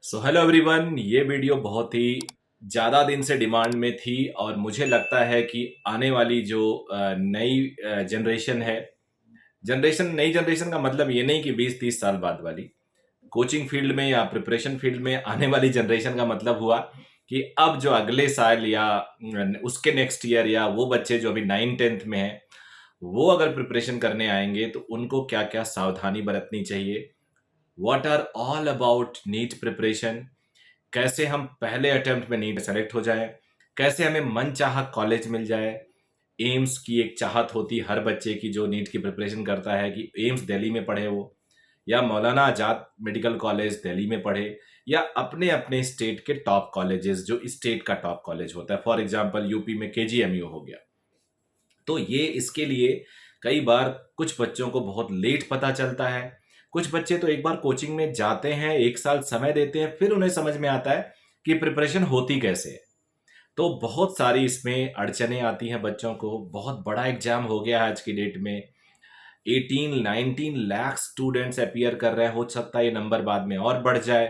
So hello everyone, ये video बहुत ही ज़्यादा दिन से डिमांड में थी और मुझे लगता है कि आने वाली जो नई जनरेशन है। नई जनरेशन का मतलब ये नहीं कि 20-30 साल बाद वाली कोचिंग फील्ड में या प्रिपरेशन फील्ड में आने वाली जनरेशन का मतलब हुआ कि अब जो अगले साल या उसके नेक्स्ट ईयर या वो बच्चे जो अभी 9th-10th में हैं, वो अगर प्रिपरेशन करने आएंगे तो उनको क्या क्या सावधानी बरतनी चाहिए। What are all about NEET preparation, कैसे हम पहले अटेम्प्ट में नीट सेलेक्ट हो जाए, कैसे हमें मनचाहा कॉलेज मिल जाए। एम्स की एक चाहत होती हर बच्चे की जो नीट की प्रिपरेशन करता है कि एम्स दिल्ली में पढ़े वो, या मौलाना आजाद मेडिकल कॉलेज दिल्ली में पढ़े, या अपने अपने स्टेट के टॉप कॉलेजेस जो स्टेट का टॉप कॉलेज होता है। फॉर एग्जांपल यूपी में केजीएमयू हो गया। तो ये इसके लिए कई बार कुछ बच्चों को बहुत लेट पता चलता है। कुछ बच्चे तो एक बार कोचिंग में जाते हैं, एक साल समय देते हैं, फिर उन्हें समझ में आता है कि प्रिपरेशन होती कैसे है। तो बहुत सारी इसमें अड़चने आती हैं बच्चों को। बहुत बड़ा एग्जाम हो गया है आज की डेट में। 18-19 लाख स्टूडेंट्स अपियर कर रहे हैं। हो सकता है ये नंबर बाद में और बढ़ जाए।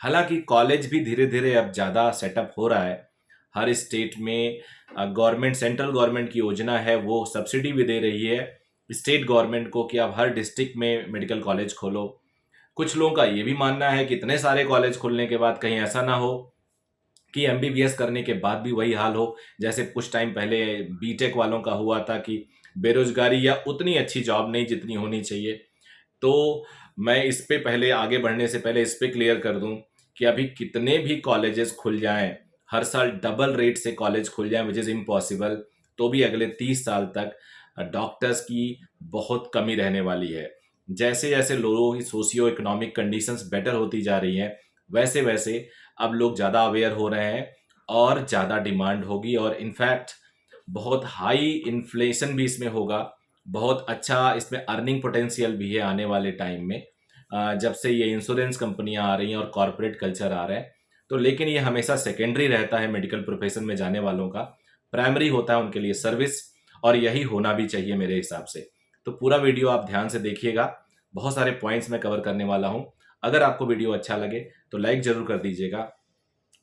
हालांकि कॉलेज भी धीरे धीरे अब ज़्यादा सेटअप हो रहा है। हर स्टेट में गवर्नमेंट, सेंट्रल गवर्नमेंट की योजना है, वो सब्सिडी भी दे रही है स्टेट गवर्नमेंट को कि आप हर डिस्ट्रिक्ट में मेडिकल कॉलेज खोलो। कुछ लोगों का ये भी मानना है कि इतने सारे कॉलेज खोलने के बाद कहीं ऐसा ना हो कि एमबीबीएस करने के बाद भी वही हाल हो जैसे कुछ टाइम पहले बीटेक वालों का हुआ था, कि बेरोजगारी या उतनी अच्छी जॉब नहीं जितनी होनी चाहिए। तो मैं इस पे पहले आगे बढ़ने से पहले इस पे क्लियर कर दूं कि अभी कितने भी कॉलेजेस खुल जाएं, हर साल डबल रेट से कॉलेज खुल जाएं, विच इज़ इम्पॉसिबल, तो भी अगले 30 साल तक डॉक्टर्स की बहुत कमी रहने वाली है। जैसे जैसे लोगों की सोशियो इकोनॉमिक कंडीशंस बेटर होती जा रही हैं, वैसे वैसे अब लोग ज़्यादा अवेयर हो रहे हैं और ज़्यादा डिमांड होगी। और इनफैक्ट बहुत हाई इन्फ्लेशन भी इसमें होगा। बहुत अच्छा इसमें अर्निंग पोटेंशियल भी है आने वाले टाइम में, जब से ये इंश्योरेंस कंपनियां आ रही हैं और कॉरपोरेट कल्चर आ रहा है। तो लेकिन ये हमेशा सेकेंडरी रहता है मेडिकल प्रोफेशन में जाने वालों का। प्राइमरी होता है उनके लिए सर्विस, और यही होना भी चाहिए मेरे हिसाब से। तो पूरा वीडियो आप ध्यान से देखिएगा, बहुत सारे पॉइंट्स मैं कवर करने वाला हूँ। अगर आपको वीडियो अच्छा लगे तो लाइक ज़रूर कर दीजिएगा।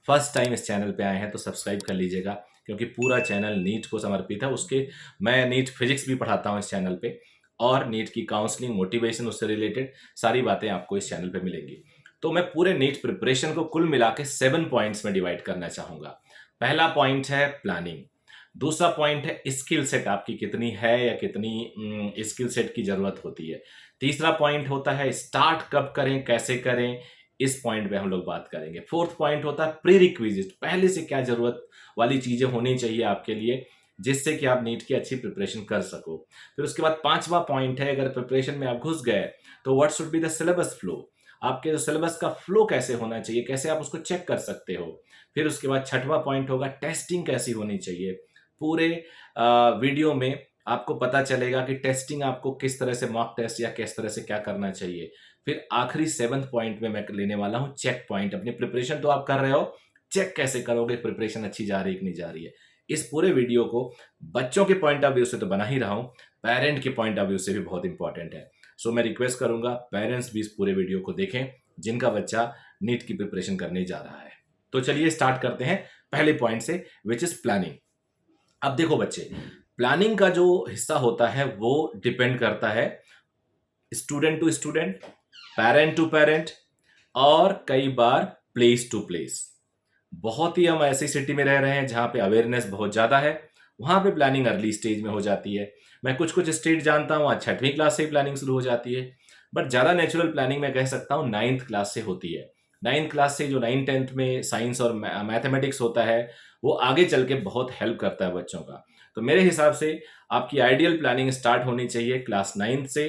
फर्स्ट टाइम इस चैनल पे आए हैं तो सब्सक्राइब कर लीजिएगा, क्योंकि पूरा चैनल नीट को समर्पित है। उसके मैं नीट फिजिक्स भी पढ़ाता हूँ इस चैनल पे, और नीट की काउंसलिंग, मोटिवेशन, उससे रिलेटेड सारी बातें आपको इस चैनल पे मिलेंगी। तो मैं पूरे नीट प्रिपरेशन को कुल मिला के 7 पॉइंट्स में डिवाइड करना चाहूँगा। पहला पॉइंट है प्लानिंग। दूसरा पॉइंट है स्किल सेट आपकी कितनी है या कितनी स्किल सेट की ज़रूरत होती है। तीसरा पॉइंट होता है स्टार्ट कब करें, कैसे करें, इस पॉइंट पे हम लोग बात करेंगे। फोर्थ पॉइंट होता है प्री रिक्विजिट, पहले से क्या जरूरत वाली चीजें होनी चाहिए आपके लिए जिससे कि आप नीट की अच्छी प्रिपरेशन कर सको। फिर उसके बाद पांचवा पॉइंट है, अगर प्रिपरेशन में आप घुस गए तो what should be the syllabus flow, आपके जो सिलेबस का फ्लो कैसे होना चाहिए, कैसे आप उसको चेक कर सकते हो। फिर उसके बाद छठवां पॉइंट होगा टेस्टिंग कैसी होनी चाहिए। पूरे वीडियो में आपको पता चलेगा कि टेस्टिंग आपको किस तरह से, मॉक टेस्ट या किस तरह से क्या करना चाहिए। फिर आखिरी 7th पॉइंट में मैं लेने वाला हूं चेक पॉइंट। अपनी प्रिपरेशन तो आप कर रहे हो, चेक कैसे करोगे प्रिपरेशन अच्छी जा रही है कि नहीं जा रही है। इस पूरे वीडियो को बच्चों के पॉइंट ऑफ व्यू से तो बना ही रहा हूं, पेरेंट के पॉइंट ऑफ व्यू से भी बहुत इंपॉर्टेंट है। सो मैं रिक्वेस्ट करूंगा पेरेंट्स भी इस पूरे वीडियो को देखें जिनका बच्चा नीट की प्रिपरेशन करने जा रहा है। तो चलिए स्टार्ट करते हैं पहले पॉइंट से, विच इज प्लानिंग। अब देखो बच्चे, प्लानिंग का जो हिस्सा होता है वो डिपेंड करता है student to student, parent to parent, और कई बार प्लेस टू प्लेस। बहुत ही हम ऐसी सिटी में रह रहे हैं जहां पे अवेयरनेस बहुत ज्यादा है, वहां पे प्लानिंग अर्ली स्टेज में हो जाती है। मैं कुछ कुछ स्टेट जानता हूँ, आज 6वीं क्लास से ही प्लानिंग शुरू हो जाती है। बट ज्यादा नेचुरल प्लानिंग मैं कह सकता हूँ 9th क्लास से होती है। 9th क्लास से जो 9th-10th में साइंस और मैथमेटिक्स होता है, वो आगे चल के बहुत हेल्प करता है बच्चों का। तो मेरे हिसाब से आपकी आइडियल प्लानिंग स्टार्ट होनी चाहिए क्लास 9th से।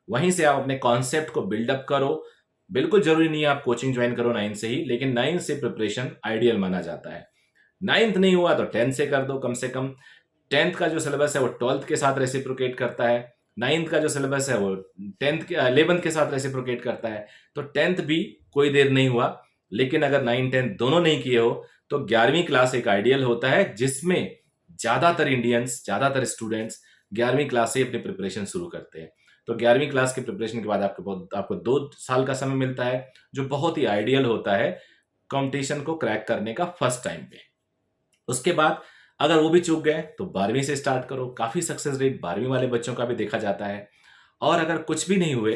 वहीं से आप अपने कॉन्सेप्ट को बिल्डअप करो। बिल्कुल जरूरी नहीं है आप कोचिंग ज्वाइन करो 9th से ही, लेकिन 9th से प्रिपरेशन आइडियल माना जाता है। 9th नहीं हुआ तो 10th से कर दो कम से कम। 10th का जो सिलेबस है वो 12th के साथ रेसिप्रोकेट करता है। 9th का जो सिलेबस है वो 11th के साथ रेसिप्रोकेट करता है। तो 10th भी कोई देर नहीं हुआ। लेकिन अगर 9-10 दोनों नहीं किए हो तो 11वीं क्लास एक आइडियल होता है, जिसमें ज्यादातर इंडियंस, ज्यादातर स्टूडेंट्स 11वीं क्लास से अपनी प्रिपरेशन शुरू करते हैं। तो 11वीं क्लास के प्रिपरेशन के बाद आपको 2 साल का समय मिलता है, जो बहुत ही आइडियल होता है कंपटीशन को क्रैक करने का फर्स्ट टाइम पे। उसके बाद अगर वो भी चूक गए तो 12वीं से स्टार्ट करो। काफी सक्सेस रेट 12वीं वाले बच्चों का भी देखा जाता है। और अगर कुछ भी नहीं हुए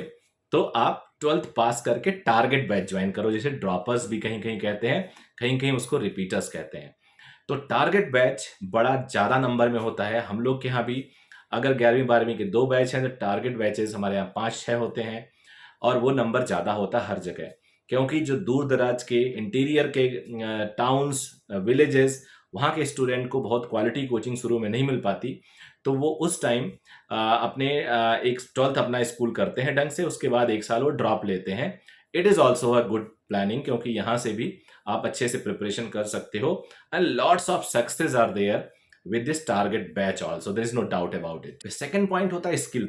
तो आप 12th पास करके टारगेट बैच ज्वाइन करो, जिसे ड्रॉपर्स भी कहीं कहीं कहते हैं, कहीं कहीं उसको रिपीटर्स कहते हैं। तो टारगेट बैच बड़ा ज्यादा नंबर में होता है। हम लोग के यहाँ भी अगर 11वीं 12वीं के 2 बैच हैं तो टारगेट बैचेस हमारे यहाँ 5-6 होते हैं, और वो नंबर ज्यादा होता है हर जगह, क्योंकि जो दूर दराज के इंटीरियर के टाउन्स विलेजेस, वहाँ के स्टूडेंट को बहुत क्वालिटी कोचिंग शुरू में नहीं मिल पाती, तो वो उस टाइम अपने एक 12th अपना स्कूल करते हैं ढंग से, उसके बाद 1 साल वो ड्रॉप लेते हैं। It is also a good planning, क्योंकि यहाँ से भी आप अच्छे से प्रिपरेशन कर सकते हो, and lots of success are there with this target batch also, there is no doubt about it. Second point होता है स्किल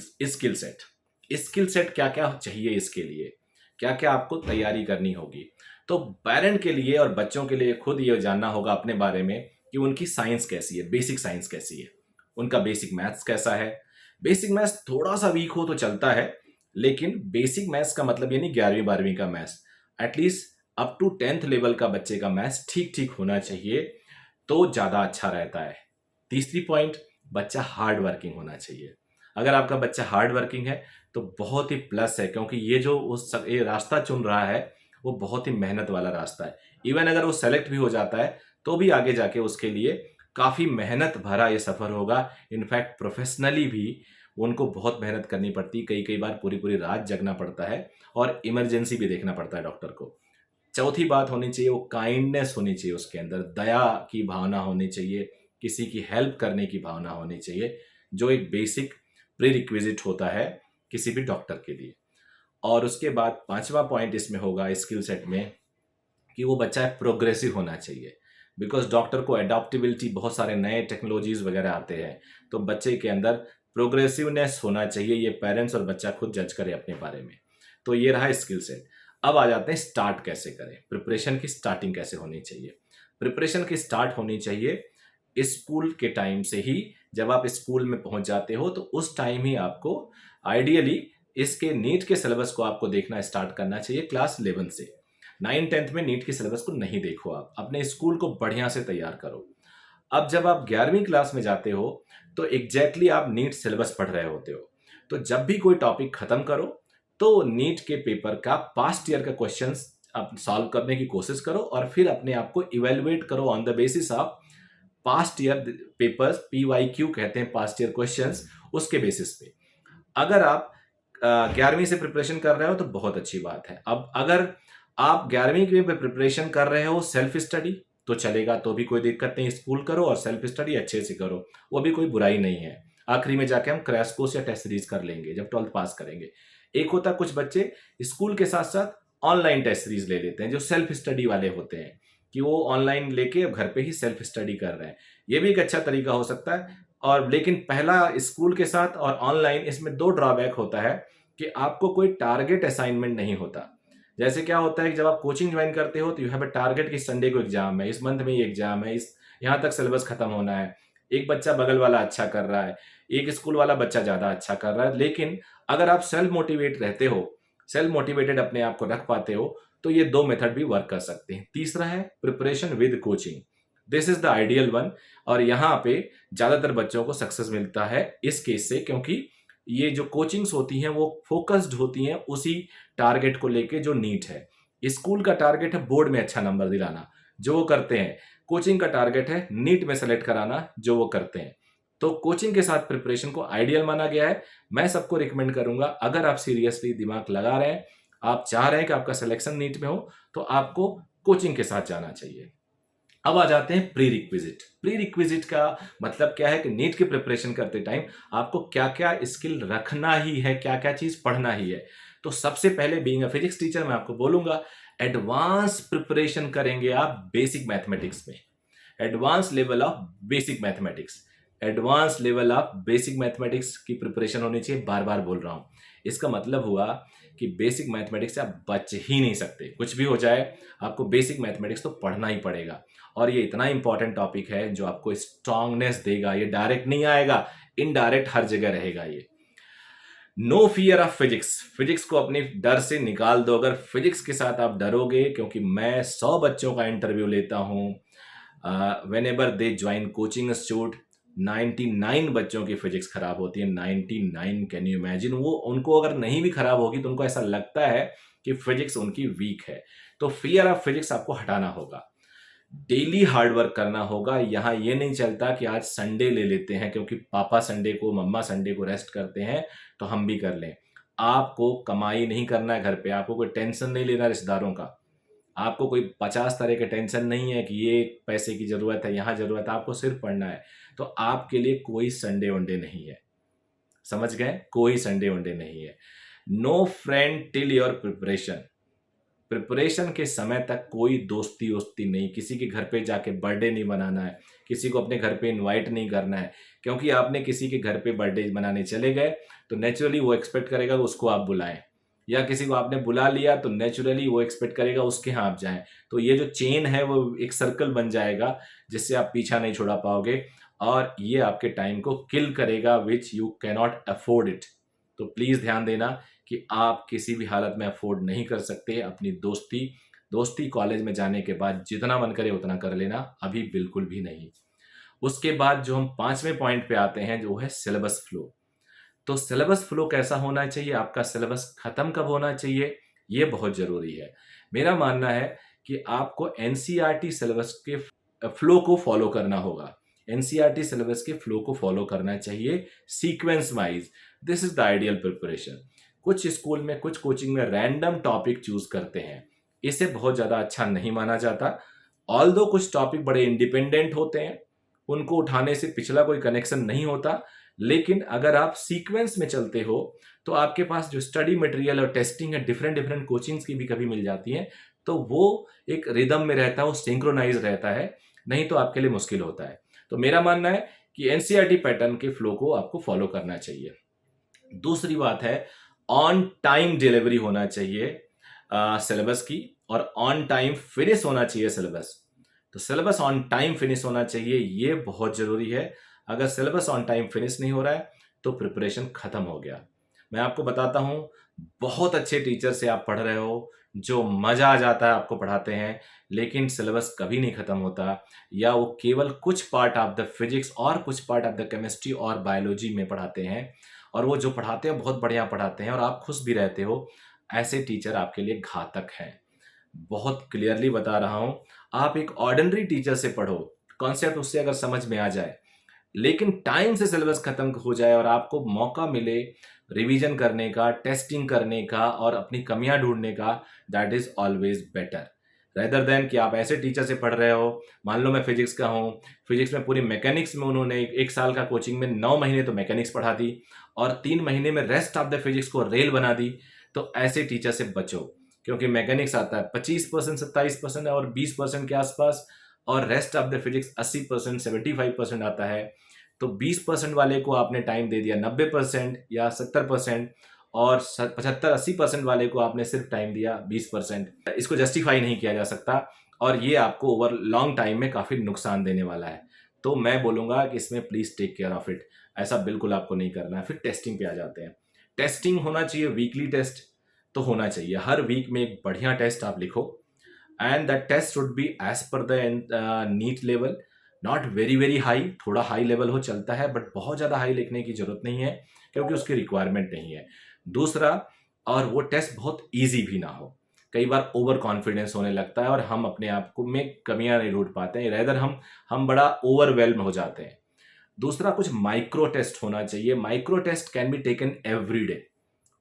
सेट। स्किल सेट क्या क्या चाहिए, इसके लिए क्या क्या आपको तैयारी करनी होगी। तो पेरेंट के लिए और बच्चों के लिए खुद ये जानना होगा अपने बारे में कि उनकी साइंस कैसी है, बेसिक साइंस कैसी है, उनका बेसिक मैथ्स कैसा है। बेसिक मैथ्स थोड़ा सा वीक हो तो चलता है, लेकिन बेसिक मैथ्स का मतलब ये नहीं 11वीं 12वीं का maths, at least up to 10th level का बच्चे का मैथ्स ठीक ठीक होना चाहिए, तो ज़्यादा अच्छा रहता है। तीसरी पॉइंट, बच्चा हार्ड वर्किंग होना चाहिए। अगर आपका बच्चा हार्ड वर्किंग है तो बहुत ही प्लस है, क्योंकि ये जो ये रास्ता चुन रहा है वो बहुत ही मेहनत वाला रास्ता है। इवन अगर वो सेलेक्ट भी हो जाता है तो भी आगे जाके उसके लिए काफ़ी मेहनत भरा ये सफ़र होगा। इनफैक्ट प्रोफेशनली भी उनको बहुत मेहनत करनी पड़ती है, कई कई बार पूरी पूरी रात जगना पड़ता है, और इमरजेंसी भी देखना पड़ता है डॉक्टर को। चौथी बात होनी चाहिए, वो काइंडनेस होनी चाहिए, उसके अंदर दया की भावना होनी चाहिए, किसी की हेल्प करने की भावना होनी चाहिए, जो एक बेसिक प्री रिक्विजिट होता है किसी भी डॉक्टर के लिए। और उसके बाद 5वां पॉइंट इसमें होगा स्किल सेट में, कि वो बच्चा प्रोग्रेसिव होना चाहिए। बिकॉज डॉक्टर को एडॉप्टेबिलिटी, बहुत सारे नए टेक्नोलॉजीज वगैरह आते हैं, तो बच्चे के अंदर प्रोग्रेसिवनेस होना चाहिए। ये पेरेंट्स और बच्चा खुद जज करे अपने बारे में। तो ये रहा स्किल सेट। अब आ जाते हैं स्टार्ट कैसे करें, प्रिपरेशन की स्टार्टिंग कैसे होनी चाहिए। प्रिपरेशन की स्टार्ट होनी चाहिए स्कूल के टाइम से ही। जब आप स्कूल में पहुंच जाते हो तो उस टाइम ही आपको आइडियली इसके नीट के सिलेबस को आपको देखना स्टार्ट करना चाहिए क्लास 11 से। 9th 10th में नीट के सिलेबस को नहीं देखो, आप अपने स्कूल को बढ़िया से तैयार करो। अब जब आप 11वीं क्लास में जाते हो तो एग्जैक्टली आप नीट सिलेबस पढ़ रहे होते हो। तो जब भी कोई टॉपिक खत्म करो तो नीट के पेपर का पास्ट ईयर का क्वेश्चंस आप सॉल्व करने की कोशिश करो, और फिर अपने आप को इवेलुएट करो on the basis of past year papers, PYQ कहते हैं पास्ट ईयर क्वेश्चंस, उसके बेसिस पे। अगर आप 11वीं से प्रिपरेशन कर रहे हो तो बहुत अच्छी बात है। अब अगर आप 11वीं की प्रिपरेशन कर रहे हो सेल्फ स्टडी तो चलेगा, तो भी कोई दिक्कत नहीं, स्कूल करो और सेल्फ स्टडी अच्छे से करो, वो भी कोई बुराई नहीं है। आखिरी में जाके हम क्रैश कोर्स या टेस्ट सीरीज कर लेंगे जब 12th पास करेंगे। एक होता है कुछ बच्चे स्कूल के साथ साथ ऑनलाइन टेस्ट सीरीज ले लेते हैं, जो सेल्फ स्टडी वाले होते हैं, कि वो ऑनलाइन लेके घर पे ही सेल्फ स्टडी कर रहे हैं। ये भी एक अच्छा तरीका हो सकता है। और लेकिन पहला स्कूल के साथ और ऑनलाइन, इसमें 2 ड्रॉबैक होता है कि आपको कोई टारगेट असाइनमेंट नहीं होता। जैसे क्या होता है कि जब आप कोचिंग ज्वाइन करते हो तो यू हैव अ टारगेट कि संडे को एग्जाम है, इस मंथ में ये एग्जाम है, इस यहाँ तक सिलेबस खत्म होना है। एक बच्चा बगल वाला अच्छा कर रहा है, एक स्कूल वाला बच्चा ज़्यादा अच्छा कर रहा है। लेकिन अगर आप सेल्फ मोटिवेट रहते हो, सेल्फ मोटिवेटेड अपने आप को रख पाते हो, तो ये 2 मेथड भी वर्क कर सकते हैं। तीसरा है preparation with coaching. This is the ideal one, और यहाँ पे ज़्यादातर बच्चों को सक्सेस मिलता है इस केस से, क्योंकि ये जो कोचिंग्स होती हैं वो फोकस्ड होती हैं उसी टारगेट को लेके जो नीट है। स्कूल का टारगेट है बोर्ड में अच्छा नंबर दिलाना, जो वो करते हैं। कोचिंग का टारगेट है नीट में सेलेक्ट कराना, जो वो करते हैं। तो कोचिंग के साथ प्रिपरेशन को आइडियल माना गया है। मैं सबको रिकमेंड करूंगा, अगर आप सीरियसली दिमाग लगा रहे हैं, आप चाह रहे हैं कि आपका सिलेक्शन नीट में हो, तो आपको कोचिंग के साथ जाना चाहिए। अब आ जाते हैं प्री रिक्विजिट। प्री रिक्विजिट का मतलब क्या है कि नीट की प्रिपरेशन करते टाइम आपको क्या क्या स्किल रखना ही है, क्या क्या चीज पढ़ना ही है। तो सबसे पहले बीइंग अ फिजिक्स टीचर मैं आपको बोलूंगा, एडवांस प्रिपरेशन करेंगे आप बेसिक मैथमेटिक्स में। Advance level of basic mathematics, advance level of basic mathematics की प्रिपरेशन होनी चाहिए। बार बार बोल रहा हूं, इसका मतलब हुआ कि बेसिक मैथमेटिक्स से आप बच ही नहीं सकते। कुछ भी हो जाए, आपको बेसिक मैथमेटिक्स तो पढ़ना ही पड़ेगा। और ये इतना इंपॉर्टेंट टॉपिक है जो आपको स्ट्रांगनेस देगा। ये डायरेक्ट नहीं आएगा, इनडायरेक्ट हर जगह रहेगा ये। No fear of physics. Physics को अपने डर से निकाल दो। अगर फिजिक्स के साथ आप डरोगे, क्योंकि मैं 100 बच्चों का इंटरव्यू लेता हूँ, when ever they join coaching institute, 99 बच्चों की फिजिक्स खराब होती है। 99, कैन यू इमेजिन। वो उनको अगर नहीं भी खराब होगी तो उनको ऐसा लगता है कि फिजिक्स उनकी वीक है। तो फियर ऑफ फिजिक्स आपको हटाना होगा। डेली हार्ड वर्क करना होगा। यहाँ ये नहीं चलता कि आज संडे ले लेते हैं क्योंकि पापा संडे को, मम्मा संडे को रेस्ट करते हैं तो हम भी कर लें। आपको कमाई नहीं करना है घर पे, आपको कोई टेंशन नहीं लेना रिश्तेदारों का, आपको कोई 50 तरह के टेंशन नहीं है कि ये पैसे की ज़रूरत है, यहाँ ज़रूरत है, आपको सिर्फ पढ़ना है। तो आपके लिए कोई संडे वनडे नहीं है, समझ गए? कोई संडे वनडे नहीं है। No friend till your preparation. Preparation के समय तक कोई दोस्ती वोस्ती नहीं, किसी के घर पे जाके बर्थडे नहीं मनाना है, किसी को अपने घर पे इनवाइट नहीं करना है। क्योंकि आपने किसी के घर पे बर्थडे मनाने चले गए तो नेचुरली वो एक्सपेक्ट करेगा कि उसको आप बुलाएं, या किसी को आपने बुला लिया तो नेचुरली वो एक्सपेक्ट करेगा उसके यहाँ आप जाएं। तो ये जो चेन है वो एक सर्कल बन जाएगा जिससे आप पीछा नहीं छुड़ा पाओगे, और ये आपके टाइम को किल करेगा, which you cannot afford it. तो प्लीज़ ध्यान देना कि आप किसी भी हालत में अफोर्ड नहीं कर सकते अपनी दोस्ती। दोस्ती कॉलेज में जाने के बाद जितना मन करे उतना कर लेना, अभी बिल्कुल भी नहीं। उसके बाद जो हम 5वें पॉइंट पे आते हैं जो है सिलेबस फ्लो। तो सिलेबस फ्लो कैसा होना चाहिए, आपका सिलेबस खत्म कब होना चाहिए, ये बहुत ज़रूरी है। मेरा मानना है कि आपको एनसीईआरटी सिलेबस के फ्लो को फॉलो करना होगा। एनसीईआरटी सिलेबस के फ्लो को फॉलो करना चाहिए sequence wise. This is the ideal preparation. कुछ स्कूल में, कुछ कोचिंग में रैंडम टॉपिक चूज करते हैं, इसे बहुत ज़्यादा अच्छा नहीं माना जाता। ऑल्दो कुछ टॉपिक बड़े इंडिपेंडेंट होते हैं, उनको उठाने से पिछला कोई कनेक्शन नहीं होता, लेकिन अगर आप सीक्वेंस में चलते हो तो आपके पास जो स्टडी मटेरियल और टेस्टिंग है डिफरेंट डिफरेंट कोचिंग्स की भी कभी मिल जाती हैं, तो वो एक रिदम में रहता है, वो सिंक्रोनाइज रहता है, नहीं तो आपके लिए मुश्किल होता है। तो मेरा मानना है कि एनसीईआरटी पैटर्न के फ्लो को आपको फॉलो करना चाहिए। दूसरी बात है, ऑन टाइम डिलीवरी होना चाहिए सिलेबस की, और ऑन टाइम फिनिश होना चाहिए सिलेबस। तो सिलेबस ऑन टाइम फिनिश होना चाहिए, ये बहुत ज़रूरी है। अगर सिलेबस ऑन टाइम फिनिश नहीं हो रहा है तो प्रिपरेशन ख़त्म हो गया। मैं आपको बताता हूँ, बहुत अच्छे टीचर से आप पढ़ रहे हो, जो मज़ा आ जाता है आपको पढ़ाते हैं, लेकिन सिलेबस कभी नहीं ख़त्म होता, या वो केवल कुछ पार्ट ऑफ द फिजिक्स और कुछ पार्ट ऑफ द केमिस्ट्री और बायोलॉजी में पढ़ाते हैं, और वो जो पढ़ाते हैं बहुत बढ़िया पढ़ाते हैं और आप खुश भी रहते हो। ऐसे टीचर आपके लिए घातक हैं। बहुत क्लियरली बता रहा हूँ, आप एक ऑर्डिनरी टीचर से पढ़ो, कॉन्सेप्ट उससे अगर समझ में आ जाए, लेकिन टाइम से सिलेबस खत्म हो जाए और आपको मौका मिले रिवीजन करने का, टेस्टिंग करने का और अपनी कमियां ढूंढने का, that is always better rather than कि आप ऐसे टीचर से पढ़ रहे हो। मान लो मैं फिजिक्स का हूँ, फिजिक्स में पूरी मैकेनिक्स में उन्होंने एक साल का कोचिंग में 9 महीने तो मैकेनिक्स पढ़ा दी और 3 महीने में रेस्ट ऑफ द फिजिक्स को रेल बना दी। तो ऐसे टीचर से बचो, क्योंकि मैकेनिक्स आता है 25%, 27% और 20% के आसपास, और रेस्ट ऑफ द फिजिक्स 80%, 75% आता है। तो 20% वाले को आपने टाइम दे दिया 90% या 70%, और 75-80% वाले को आपने सिर्फ टाइम दिया 20%। इसको जस्टिफाई नहीं किया जा सकता, और ये आपको ओवर लॉन्ग टाइम में काफ़ी नुकसान देने वाला है। तो मैं बोलूँगा कि इसमें please take care of it. ऐसा बिल्कुल आपको नहीं करना है। फिर टेस्टिंग पे आ जाते हैं। टेस्टिंग होना चाहिए, वीकली टेस्ट तो होना चाहिए। हर वीक में एक बढ़िया टेस्ट आप लिखो, and that test should be as per the NEET level, not very very high. थोड़ा हाई लेवल हो चलता है, बट बहुत ज़्यादा हाई लिखने की जरूरत नहीं है, क्योंकि उसकी रिक्वायरमेंट नहीं है। दूसरा, और वो टेस्ट बहुत ईजी भी ना हो। कई बार ओवर कॉन्फिडेंस होने लगता है और हम अपने आप को में कमियां नहीं ढूंढ पाते हैं, रेदर हम बड़ा ओवरवेल्म हो जाते हैं। दूसरा, कुछ माइक्रो टेस्ट होना चाहिए। Micro test can be taken every day.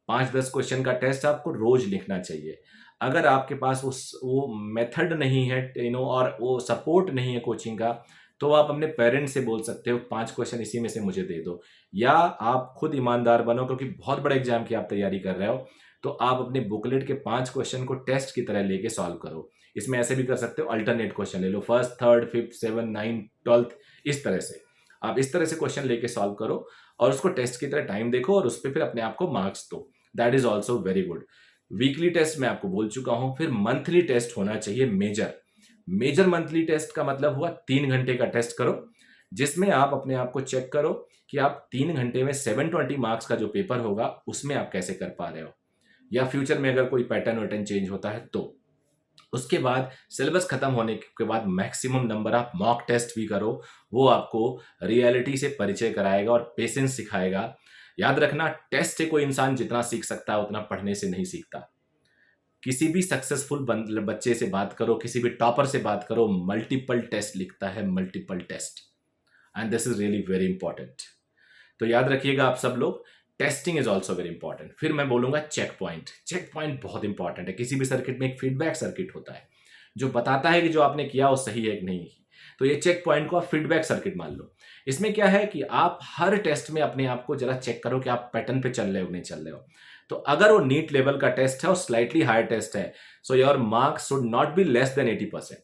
5-10 question का टेस्ट आपको रोज लिखना चाहिए। अगर आपके पास वो मेथड नहीं है, और वो सपोर्ट नहीं है कोचिंग का, तो आप अपने पेरेंट्स से बोल सकते हो 5 क्वेश्चन इसी में से मुझे दे दो, या आप खुद ईमानदार बनो, क्योंकि बहुत बड़े एग्जाम की आप तैयारी कर रहे हो, तो आप अपने बुकलेट के 5 क्वेश्चन को टेस्ट की तरह लेके सॉल्व करो। इसमें ऐसे भी कर सकते हो, अल्टरनेट क्वेश्चन ले लो, 1st, 3rd, 5th, 7th, 9th, 12th, इस तरह से आप इस तरह से क्वेश्चन लेके सॉल्व करो और उसको टेस्ट की तरह टाइम देखो और उस पर फिर अपने आप को मार्क्स दो। That is also very good. Weekly test मैं आपको बोल चुका हूं। फिर मंथली टेस्ट होना चाहिए, मेजर मंथली टेस्ट का मतलब हुआ 3 घंटे का टेस्ट करो, जिसमें आप अपने आप को चेक करो कि आप 3 घंटे में 720 मार्क्स का जो पेपर होगा उसमें आप कैसे कर पा रहे हो, या फ्यूचर में अगर कोई पैटर्न वैटर्न चेंज होता है तो। उसके बाद सिलेबस खत्म होने के बाद मैक्सिमम नंबर आप मॉक टेस्ट भी करो, वो आपको रियलिटी से परिचय कराएगा और पेशेंस सिखाएगा। याद रखना, टेस्ट से कोई इंसान जितना सीख सकता है उतना पढ़ने से नहीं सीखता। किसी भी सक्सेसफुल बच्चे से बात करो, किसी भी टॉपर से बात करो, मल्टीपल टेस्ट लिखता है, multiple test, and this is really very important. तो याद रखिएगा आप सब लोग, testing is also very important. फिर मैं बोलूंगा चेक पॉइंट। चेक पॉइंट बहुत इंपॉर्टेंट है। किसी भी सर्किट में एक फीडबैक सर्किट होता है जो बताता है कि जो आपने किया वो सही है कि नहीं। तो ये चेक पॉइंट को आप फीडबैक सर्किट मान लो। इसमें क्या है कि आप हर टेस्ट में अपने आप को जरा चेक करो कि आप पैटर्न पे चल रहे हो नहीं चल रहे हो। तो अगर वो नीट लेवल का टेस्ट है और स्लाइटली हायर टेस्ट है, so your marks should not be less than 80%।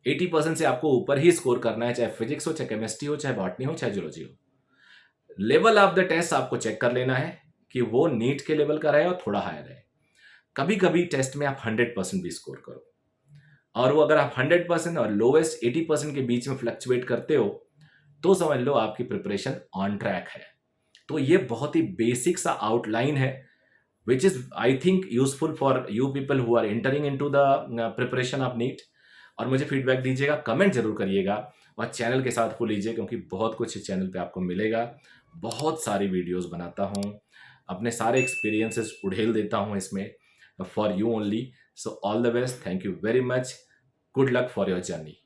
80% से आपको ऊपर ही स्कोर करना है, चाहे फिजिक्स हो, चाहे केमिस्ट्री हो, चाहे बॉटनी हो, चाहे जूलॉजी हो। लेवल ऑफ द टेस्ट आपको चेक कर लेना है कि वो नीट के लेवल का रहे और थोड़ा हायर है। कभी कभी टेस्ट में आप 100% भी स्कोर करो, और वो अगर आप 100% और लोवेस्ट 80% के बीच में फ्लक्चुएट करते हो तो समझ लो आपकी प्रिपरेशन ऑन ट्रैक है। तो ये बहुत ही बेसिक सा आउटलाइन है which is I think useful for you people who are entering into the preparation of NEET. और मुझे फीडबैक दीजिएगा, कमेंट जरूर करिएगा, और चैनल के साथ को लीजिए क्योंकि बहुत कुछ इस चैनल पे आपको मिलेगा। बहुत सारी वीडियोस बनाता हूँ, अपने सारे एक्सपीरियंसेस उड़ेल देता हूँ इसमें for you only. So all the best, thank you very much, good luck for your journey.